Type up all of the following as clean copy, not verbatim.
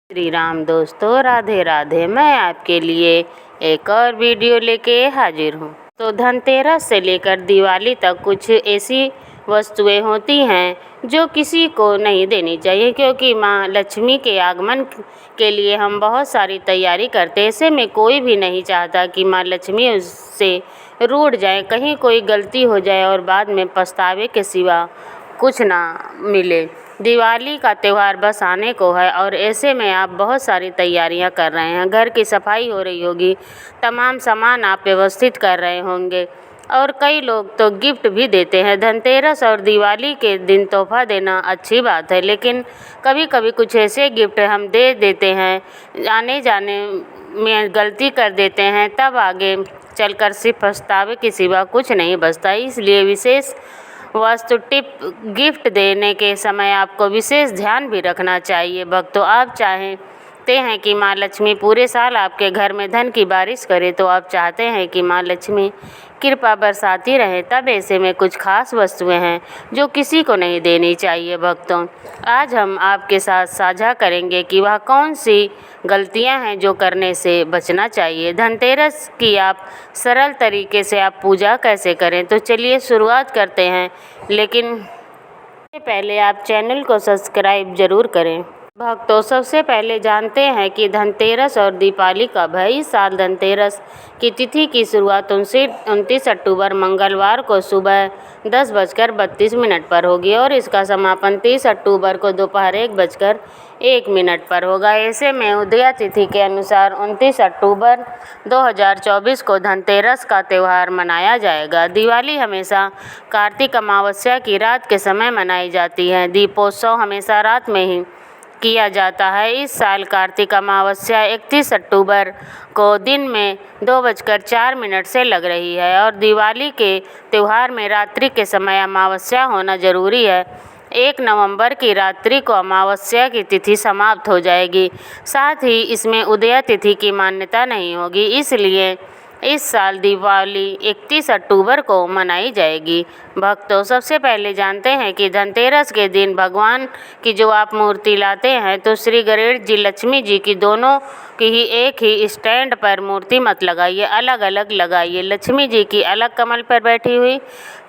श्री राम दोस्तों, राधे राधे। मैं आपके लिए एक और वीडियो लेके हाजिर हूँ। तो धनतेरस से लेकर दिवाली तक कुछ ऐसी वस्तुएं होती हैं जो किसी को नहीं देनी चाहिए, क्योंकि माँ लक्ष्मी के आगमन के लिए हम बहुत सारी तैयारी करते हैं। ऐसे में कोई भी नहीं चाहता कि माँ लक्ष्मी उससे रूठ जाए, कहीं कोई गलती हो जाए और बाद में पछतावे के सिवा कुछ ना मिले। दिवाली का त्यौहार बस आने को है और ऐसे में आप बहुत सारी तैयारियां कर रहे हैं। घर की सफाई हो रही होगी, तमाम सामान आप व्यवस्थित कर रहे होंगे और कई लोग तो गिफ्ट भी देते हैं। धनतेरस और दिवाली के दिन तोहफा देना अच्छी बात है, लेकिन कभी कभी कुछ ऐसे गिफ्ट हम दे देते हैं, आने जाने में गलती कर देते हैं, तब आगे चलकर सिर्फ पछतावे के सिवा कुछ नहीं बचता। इसलिए विशेष वस्तु टिप गिफ्ट देने के समय आपको विशेष ध्यान भी रखना चाहिए। भक्तों, आप चाहते हैं कि माँ लक्ष्मी पूरे साल आपके घर में धन की बारिश करे, तो आप चाहते हैं कि माँ लक्ष्मी कृपा बरसाती रहे, तब ऐसे में कुछ खास वस्तुएं हैं जो किसी को नहीं देनी चाहिए। भक्तों, आज हम आपके साथ साझा करेंगे कि वह कौन सी गलतियां हैं जो करने से बचना चाहिए। धनतेरस की आप सरल तरीके से आप पूजा कैसे करें, तो चलिए शुरुआत करते हैं। लेकिन इससे पहले आप चैनल को सब्सक्राइब जरूर करें। भक्तों, सबसे पहले जानते हैं कि धनतेरस और दीपावली कब है। इस साल धनतेरस की तिथि की शुरुआत 29 अक्टूबर मंगलवार को सुबह 10:32 पर होगी और इसका समापन 30 अक्टूबर को दोपहर 1:01 पर होगा। ऐसे में उदया तिथि के अनुसार 29 अक्टूबर 2024 को धनतेरस का त्यौहार मनाया जाएगा। दिवाली हमेशा कार्तिक अमावस्या की रात के समय मनाई जाती है। दीपोत्सव हमेशा रात में ही किया जाता है। इस साल कार्तिक अमावस्या 31 अक्टूबर को दिन में 2:04 से लग रही है और दिवाली के त्यौहार में रात्रि के समय अमावस्या होना जरूरी है। 1 नवंबर की रात्रि को अमावस्या की तिथि समाप्त हो जाएगी। साथ ही इसमें उदया तिथि की मान्यता नहीं होगी, इसलिए इस साल दिवाली 31 अक्टूबर को मनाई जाएगी। भक्तों, सबसे पहले जानते हैं कि धनतेरस के दिन भगवान की जो आप मूर्ति लाते हैं, तो श्री गणेश जी, लक्ष्मी जी की दोनों की ही एक ही स्टैंड पर मूर्ति मत लगाइए, अलग अलग लगाइए। लक्ष्मी जी की अलग कमल पर बैठी हुई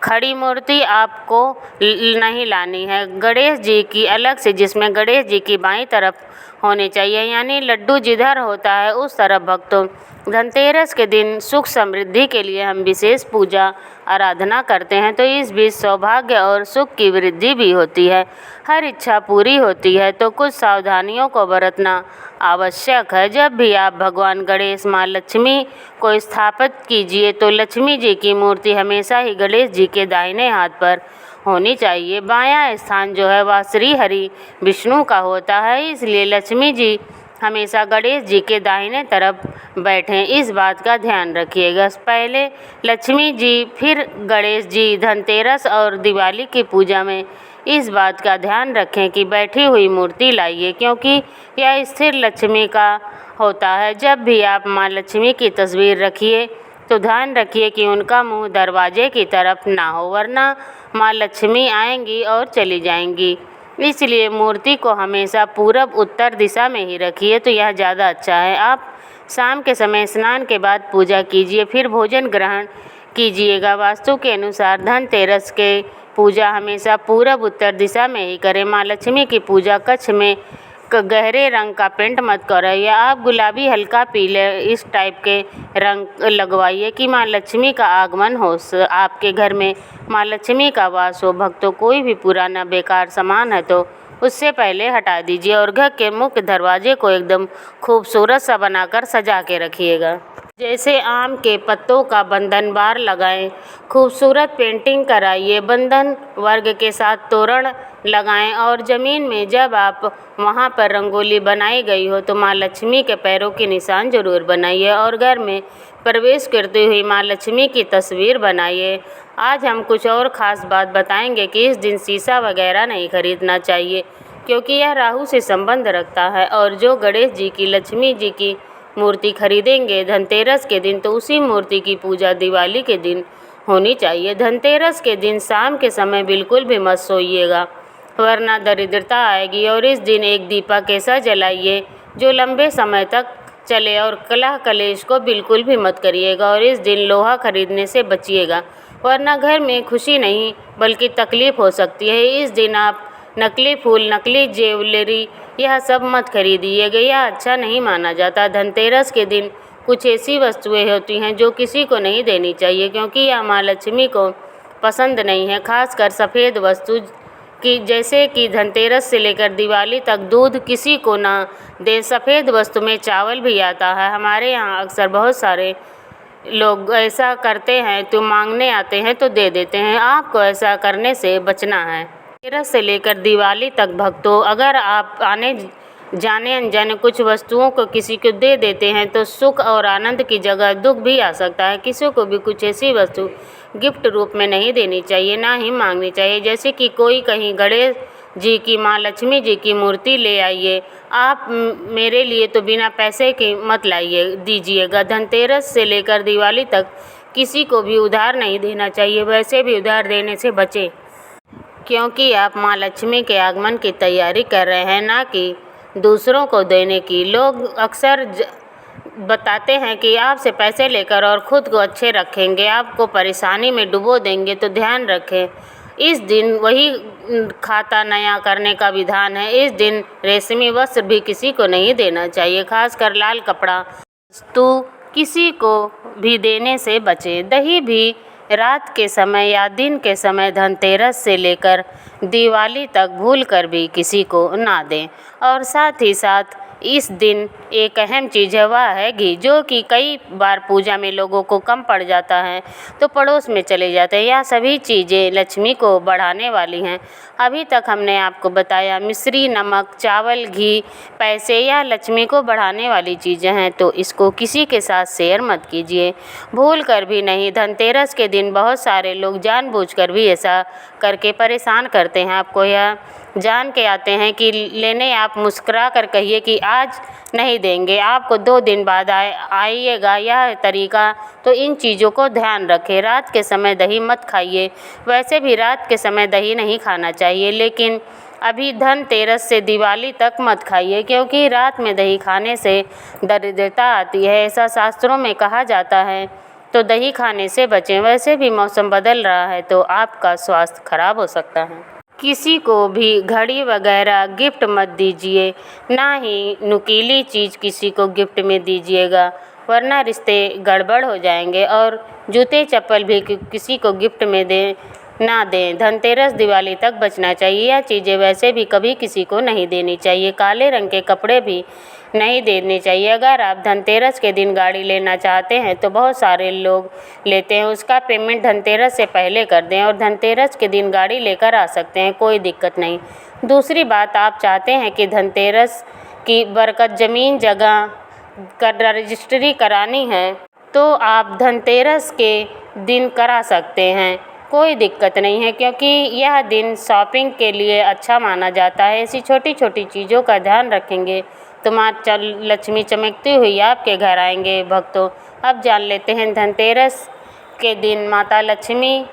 खड़ी मूर्ति आपको नहीं लानी है। गणेश जी की अलग से, जिसमें गणेश जी की बाईं तरफ होनी चाहिए, यानी लड्डू जिधर होता है उस तरफ। भक्तों, धनतेरस के दिन सुख समृद्धि के लिए हम विशेष पूजा आराधना करते हैं, तो इस बीच सौभाग्य और सुख की वृद्धि भी होती है, हर इच्छा पूरी होती है। तो कुछ सावधानियों को बरतना आवश्यक है। जब भी आप भगवान गणेश, माँ लक्ष्मी को स्थापित कीजिए, तो लक्ष्मी जी की मूर्ति हमेशा ही गणेश जी के दाहिने हाथ पर होनी चाहिए। बायां स्थान जो है वह श्री हरि विष्णु का होता है, इसलिए लक्ष्मी जी हमेशा गणेश जी के दाहिने तरफ बैठें, इस बात का ध्यान रखिएगा। पहले लक्ष्मी जी फिर गणेश जी। धनतेरस और दिवाली की पूजा में इस बात का ध्यान रखें कि बैठी हुई मूर्ति लाइए, क्योंकि यह स्थिर लक्ष्मी का होता है। जब भी आप माँ लक्ष्मी की तस्वीर रखिए, तो ध्यान रखिए कि उनका मुंह दरवाजे की तरफ ना हो, वरना माँ लक्ष्मी आएंगी और चली जाएंगी। इसलिए मूर्ति को हमेशा पूरब उत्तर दिशा में ही रखिए, तो यह ज़्यादा अच्छा है। आप शाम के समय स्नान के बाद पूजा कीजिए, फिर भोजन ग्रहण कीजिएगा। वास्तु के अनुसार धनतेरस के पूजा हमेशा पूरब उत्तर दिशा में ही करें। माँ लक्ष्मी की पूजा कक्ष में गहरे रंग का पेंट मत करिए, आप गुलाबी, हल्का पीले इस टाइप के रंग लगवाइए कि माँ लक्ष्मी का आगमन हो, आपके घर में माँ लक्ष्मी का वास हो। भक्तों, कोई भी पुराना बेकार सामान है तो उससे पहले हटा दीजिए और घर के मुख्य दरवाजे को एकदम खूबसूरत सा बनाकर सजा के रखिएगा। जैसे आम के पत्तों का बंधन बार लगाएं, खूबसूरत पेंटिंग कराइए, बंधन वर्ग के साथ तोरण लगाएं और ज़मीन में जब आप वहां पर रंगोली बनाई गई हो, तो माँ लक्ष्मी के पैरों के निशान जरूर बनाइए और घर में प्रवेश करती हुई माँ लक्ष्मी की तस्वीर बनाइए। आज हम कुछ और ख़ास बात बताएंगे कि इस दिन शीशा वगैरह नहीं खरीदना चाहिए, क्योंकि यह राहु से संबंध रखता है। और जो गणेश जी की, लक्ष्मी जी की मूर्ति खरीदेंगे धनतेरस के दिन, तो उसी मूर्ति की पूजा दिवाली के दिन होनी चाहिए। धनतेरस के दिन शाम के समय बिल्कुल भी मत सोइएगा, वरना दरिद्रता आएगी। और इस दिन एक दीपक ऐसा जलाइए जो लंबे समय तक चले, और कलह कलेश को बिल्कुल भी मत करिएगा। और इस दिन लोहा खरीदने से बचिएगा, वरना घर में खुशी नहीं बल्कि तकलीफ हो सकती है। इस दिन आप नकली फूल, नकली ज्वेलरी यह सब मत खरीदिएगा, यह अच्छा नहीं माना जाता। धनतेरस के दिन कुछ ऐसी वस्तुएं होती हैं जो किसी को नहीं देनी चाहिए, क्योंकि यह माँ लक्ष्मी को पसंद नहीं है। खासकर सफ़ेद वस्तु कि जैसे कि धनतेरस से लेकर दिवाली तक दूध किसी को ना दें। सफ़ेद वस्तु में चावल भी आता है। हमारे यहाँ अक्सर बहुत सारे लोग ऐसा करते हैं, तो मांगने आते हैं तो दे देते हैं। आपको ऐसा करने से बचना है। धनतेरस से लेकर दिवाली तक भक्तों, अगर आप आने जाने अनजाने कुछ वस्तुओं को किसी को दे देते हैं तो सुख और आनंद की जगह दुख भी आ सकता है। किसी को भी कुछ ऐसी वस्तु गिफ्ट रूप में नहीं देनी चाहिए, ना ही मांगनी चाहिए। जैसे कि कोई कहीं गणेश जी की, माँ लक्ष्मी जी की मूर्ति ले आइए, आप मेरे लिए तो बिना पैसे के मत लाइए दीजिएगा। धनतेरस से लेकर दिवाली तक किसी को भी उधार नहीं देना चाहिए। वैसे भी उधार देने से बचें, क्योंकि आप माँ लक्ष्मी के आगमन की तैयारी कर रहे हैं, ना कि दूसरों को देने की। लोग अक्सर बताते हैं कि आपसे पैसे लेकर और ख़ुद को अच्छे रखेंगे, आपको परेशानी में डुबो देंगे, तो ध्यान रखें। इस दिन वही खाता नया करने का विधान है। इस दिन रेशमी वस्त्र भी किसी को नहीं देना चाहिए, खासकर लाल कपड़ा वस्तु किसी को भी देने से बचें। दही भी रात के समय या दिन के समय धनतेरस से लेकर दिवाली तक भूलकर भी किसी को ना दें। और साथ ही साथ इस दिन एक अहम चीज़ है, वह है घी, जो कि कई बार पूजा में लोगों को कम पड़ जाता है तो पड़ोस में चले जाते हैं। यह सभी चीज़ें लक्ष्मी को बढ़ाने वाली हैं। अभी तक हमने आपको बताया मिश्री, नमक, चावल, घी, पैसे या लक्ष्मी को बढ़ाने वाली चीज़ें हैं, तो इसको किसी के साथ शेयर मत कीजिए, भूल कर भी नहीं। धनतेरस के दिन बहुत सारे लोग जानबूझकर भी ऐसा करके परेशान करते हैं। आपको यह जान के आते हैं कि लेने, आप मुस्कुरा कर कहिए कि आज नहीं देंगे, आपको 2 दिन बाद आइएगा। यह तरीका, तो इन चीज़ों को ध्यान रखें। रात के समय दही मत खाइए। वैसे भी रात के समय दही नहीं खाना चाहिए, लेकिन अभी धनतेरस से दिवाली तक मत खाइए, क्योंकि रात में दही खाने से दरिद्रता आती है, ऐसा शास्त्रों में कहा जाता है। तो दही खाने से बचें। वैसे भी मौसम बदल रहा है तो आपका स्वास्थ्य खराब हो सकता है। किसी को भी घड़ी वगैरह गिफ्ट मत दीजिए, ना ही नुकीली चीज़ किसी को गिफ्ट में दीजिएगा, वरना रिश्ते गड़बड़ हो जाएंगे। और जूते चप्पल भी किसी को गिफ्ट में ना दें। धनतेरस दिवाली तक बचना चाहिए। यह चीज़ें वैसे भी कभी किसी को नहीं देनी चाहिए। काले रंग के कपड़े भी नहीं देने चाहिए। अगर आप धनतेरस के दिन गाड़ी लेना चाहते हैं तो बहुत सारे लोग लेते हैं, उसका पेमेंट धनतेरस से पहले कर दें और धनतेरस के दिन गाड़ी लेकर आ सकते हैं, कोई दिक्कत नहीं। दूसरी बात, आप चाहते हैं कि धनतेरस की बरकत ज़मीन जगह का रजिस्ट्री करानी है तो आप धनतेरस के दिन करा सकते हैं, कोई दिक्कत नहीं है, क्योंकि यह दिन शॉपिंग के लिए अच्छा माना जाता है। ऐसी छोटी छोटी चीज़ों का ध्यान रखेंगे तो माँ लक्ष्मी चमकती हुई आपके घर आएंगे। भक्तों, अब जान लेते हैं धनतेरस के दिन माता लक्ष्मी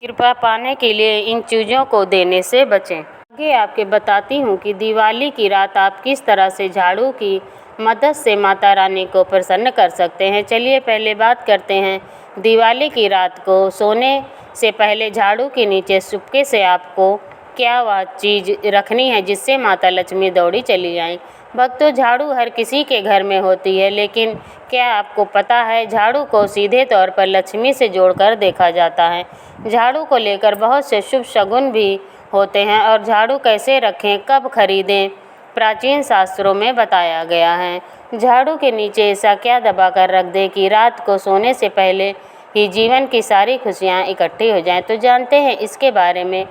कृपा पाने के लिए इन चीज़ों को देने से बचें। आगे आपके बताती हूँ कि दिवाली की रात आप किस तरह से झाड़ू की मदद से माता रानी को प्रसन्न कर सकते हैं। चलिए पहले बात करते हैं दिवाली की रात को सोने से पहले झाड़ू के नीचे चुपके से आपको क्या वह चीज़ रखनी है जिससे माता लक्ष्मी दौड़ी चली आएँ। भक्तों, झाड़ू हर किसी के घर में होती है, लेकिन क्या आपको पता है झाड़ू को सीधे तौर पर लक्ष्मी से जोड़कर देखा जाता है। झाड़ू को लेकर बहुत से शुभ शगुन भी होते हैं और झाड़ू कैसे रखें, कब खरीदें, प्राचीन शास्त्रों में बताया गया है। झाड़ू के नीचे ऐसा क्या दबा कर रख दें कि रात को सोने से पहले ही जीवन की सारी खुशियाँ इकट्ठी हो जाएं। तो जानते हैं इसके बारे में।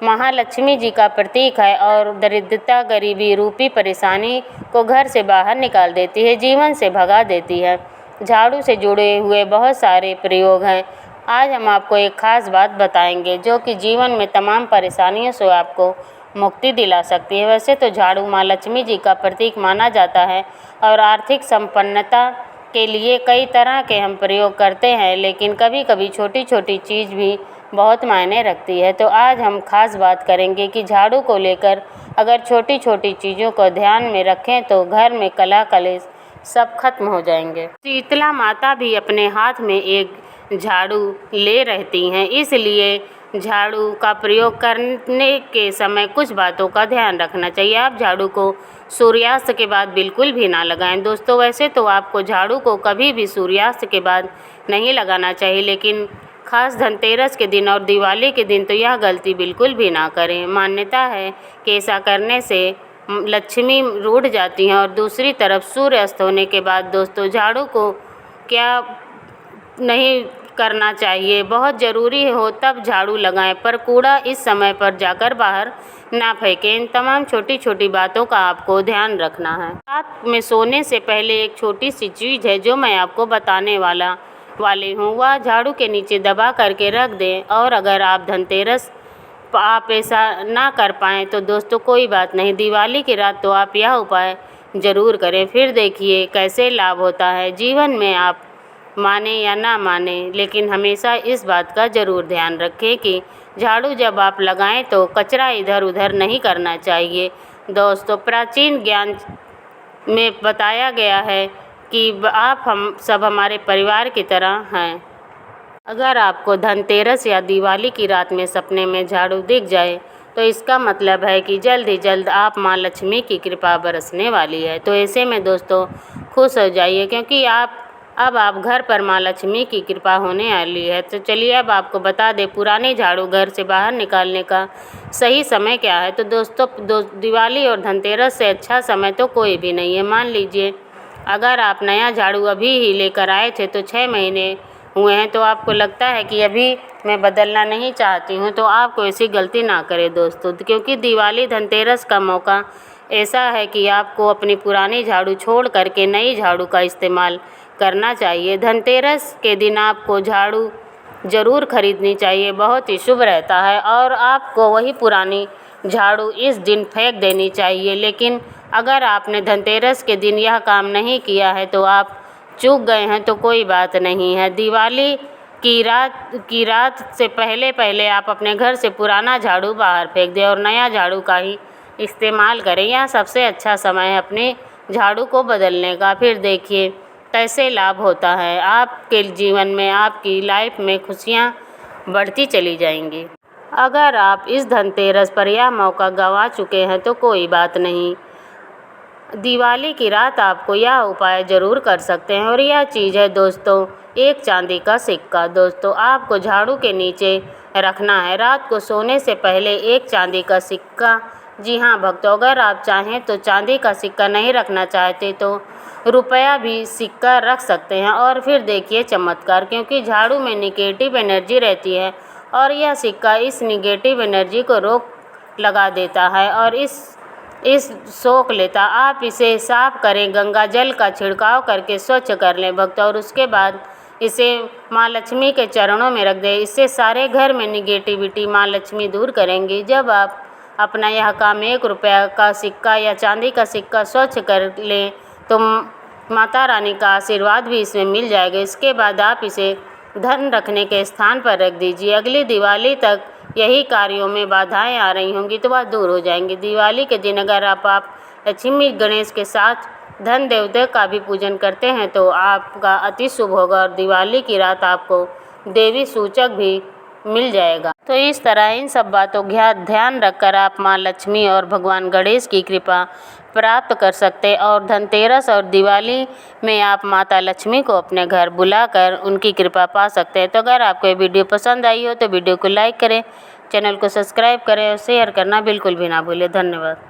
महालक्ष्मी जी का प्रतीक है और दरिद्रता, गरीबी रूपी परेशानी को घर से बाहर निकाल देती है, जीवन से भगा देती है। झाड़ू से जुड़े हुए बहुत सारे प्रयोग हैं। आज हम आपको एक खास बात बताएंगे जो कि जीवन में तमाम परेशानियों से आपको मुक्ति दिला सकती है। वैसे तो झाड़ू माँ लक्ष्मी जी का प्रतीक माना जाता है और आर्थिक संपन्नता के लिए कई तरह के हम प्रयोग करते हैं, लेकिन कभी कभी छोटी छोटी चीज़ भी बहुत मायने रखती है। तो आज हम खास बात करेंगे कि झाड़ू को लेकर अगर छोटी छोटी चीज़ों को ध्यान में रखें तो घर में कलह कलेश सब खत्म हो जाएंगे। शीतला माता भी अपने हाथ में एक झाड़ू ले रहती हैं, इसलिए झाड़ू का प्रयोग करने के समय कुछ बातों का ध्यान रखना चाहिए। आप झाड़ू को सूर्यास्त के बाद बिल्कुल भी ना लगाएं। दोस्तों, वैसे तो आपको झाड़ू को कभी भी सूर्यास्त के बाद नहीं लगाना चाहिए, लेकिन खास धनतेरस के दिन और दिवाली के दिन तो यह गलती बिल्कुल भी ना करें। मान्यता है कि ऐसा करने से लक्ष्मी रूठ जाती हैं। और दूसरी तरफ सूर्य अस्त होने के बाद दोस्तों झाड़ू को क्या नहीं करना चाहिए, बहुत ज़रूरी हो तब झाड़ू लगाएं, पर कूड़ा इस समय पर जाकर बाहर ना फेंकें। इन तमाम छोटी छोटी बातों का आपको ध्यान रखना है। रात में सोने से पहले एक छोटी सी चीज़ है जो मैं आपको बताने वाली हूँ, वह झाड़ू के नीचे दबा करके रख दें। और अगर आप धनतेरस आप ऐसा ना कर पाएँ तो दोस्तों कोई बात नहीं, दिवाली की रात तो आप यह उपाय ज़रूर करें, फिर देखिए कैसे लाभ होता है। जीवन में आप माने या ना माने, लेकिन हमेशा इस बात का ज़रूर ध्यान रखें कि झाड़ू जब आप लगाएं तो कचरा इधर उधर नहीं करना चाहिए। दोस्तों, प्राचीन ज्ञान में बताया गया है कि आप हम सब हमारे परिवार की तरह हैं। अगर आपको धनतेरस या दिवाली की रात में सपने में झाड़ू दिख जाए तो इसका मतलब है कि जल्द ही जल्द आप माँ लक्ष्मी की कृपा बरसने वाली है। तो ऐसे में दोस्तों खुश हो जाइए, क्योंकि अब आप घर पर माँ लक्ष्मी की कृपा होने वाली है। तो चलिए अब आपको बता दें पुराने झाड़ू घर से बाहर निकालने का सही समय क्या है। तो दोस्तों दिवाली और धनतेरस से अच्छा समय तो कोई भी नहीं है। मान लीजिए अगर आप नया झाड़ू अभी ही लेकर आए थे तो 6 महीने हुए हैं, तो आपको लगता है कि अभी मैं बदलना नहीं चाहती हूँ, तो आपको ऐसी गलती ना करें दोस्तों, क्योंकि दिवाली धनतेरस का मौका ऐसा है कि आपको अपनी पुरानी झाड़ू छोड़ करके नई झाड़ू का इस्तेमाल करना चाहिए। धनतेरस के दिन आपको झाड़ू ज़रूर खरीदनी चाहिए, बहुत ही शुभ रहता है, और आपको वही पुरानी झाड़ू इस दिन फेंक देनी चाहिए। लेकिन अगर आपने धनतेरस के दिन यह काम नहीं किया है तो आप चूक गए हैं, तो कोई बात नहीं है। दिवाली की रात से पहले आप अपने घर से पुराना झाड़ू बाहर फेंक दें और नया झाड़ू का ही इस्तेमाल करें। यह सबसे अच्छा समय है अपने झाड़ू को बदलने का। फिर देखिए कैसे लाभ होता है, आपके जीवन में, आपकी लाइफ में खुशियाँ बढ़ती चली जाएंगी। अगर आप इस धनतेरस पर यह मौका गंवा चुके हैं तो कोई बात नहीं, दिवाली की रात आपको यह उपाय ज़रूर कर सकते हैं। और यह चीज़ है दोस्तों एक चांदी का सिक्का। दोस्तों आपको झाड़ू के नीचे रखना है रात को सोने से पहले एक चांदी का सिक्का। जी हाँ भक्तों, अगर आप चाहें तो चांदी का सिक्का नहीं रखना चाहते तो रुपया भी सिक्का रख सकते हैं। और फिर देखिए चमत्कार, क्योंकि झाड़ू में निगेटिव एनर्जी रहती है और यह सिक्का इस निगेटिव एनर्जी को रोक लगा देता है और इस सोख लेता। आप इसे साफ करें, गंगा जल का छिड़काव करके स्वच्छ कर लें भक्त, और उसके बाद इसे माँ लक्ष्मी के चरणों में रख दें। इससे सारे घर में निगेटिविटी माँ लक्ष्मी दूर करेंगी। जब आप अपना यह काम 1 रुपया का सिक्का या चांदी का सिक्का स्वच्छ कर लें तो माता रानी का आशीर्वाद भी इसमें मिल जाएगा। इसके बाद आप इसे धन रखने के स्थान पर रख दीजिए। अगली दिवाली तक यही कार्यों में बाधाएं आ रही होंगी तो वह दूर हो जाएंगी। दिवाली के दिन अगर आप लक्ष्मी गणेश के साथ धन देवता का भी पूजन करते हैं तो आपका अति शुभ होगा और दिवाली की रात आपको देवी सूचक भी मिल जाएगा। तो इस तरह इन सब बातों का ध्यान रखकर आप माँ लक्ष्मी और भगवान गणेश की कृपा प्राप्त कर सकते हैं। और धनतेरस और दिवाली में आप माता लक्ष्मी को अपने घर बुलाकर उनकी कृपा पा सकते हैं। तो अगर आपको ये वीडियो पसंद आई हो तो वीडियो को लाइक करें, चैनल को सब्सक्राइब करें और शेयर करना बिल्कुल भी ना भूलें। धन्यवाद।